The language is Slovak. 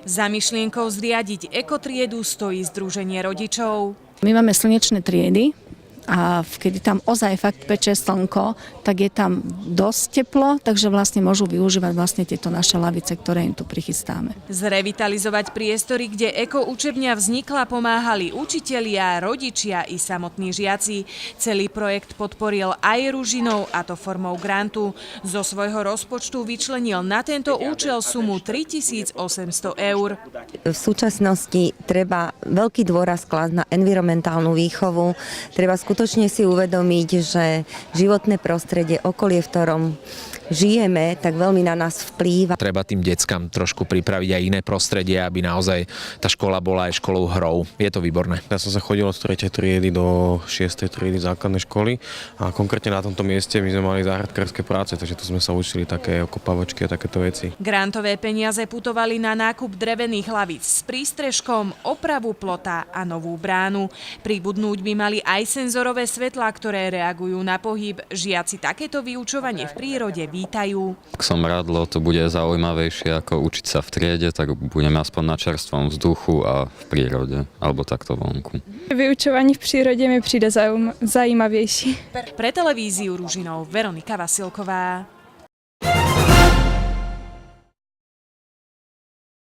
Za myšlienkou zriadiť ekotriedu stojí Združenie rodičov. My máme slnečné triedy a keď tam ozaj fakt peče slnko, tak je tam dosť teplo, takže vlastne môžu využívať vlastne tieto naše lavice, ktoré im tu prichystáme. Zrevitalizovať priestory, kde ekoučebňa vznikla, pomáhali učitelia, rodičia i samotní žiaci. Celý projekt podporil aj Ružinov, a to formou grantu. Zo svojho rozpočtu vyčlenil na tento účel sumu 3 800 eur. V súčasnosti treba veľký dôraz klásť na environmentálnu výchovu. Treba skutočne si uvedomiť, že životné prostredie, okolie, v ktorom žijeme, tak veľmi na nás vplýva. Treba tým deckám trošku pripraviť aj iné prostredie, aby naozaj tá škola bola aj školou hrou. Je to výborné. Ja som sa chodil od 3. triedy do 6. triedy základnej školy a konkrétne na tomto mieste my sme mali záhradkárske práce, takže tu sme sa učili také okopávačky a takéto veci. Grantové peniaze putovali na nákup drevených hlavíc s prístrežkom, opravu plota a novú bránu. Pribudnúť by mali aj senzorové svetlá, ktoré reagujú na pohyb. Žiaci takéto vyučovanie v prírode vítajú. Ak som radlo, to bude zaujímavejšie ako učiť sa v triede, tak budeme aspoň na čerstvom vzduchu a v prírode, alebo takto vonku. Vyučovanie v prírode mi přijde zajímavější. Pre televíziu Ružinov Veronika Vasilková.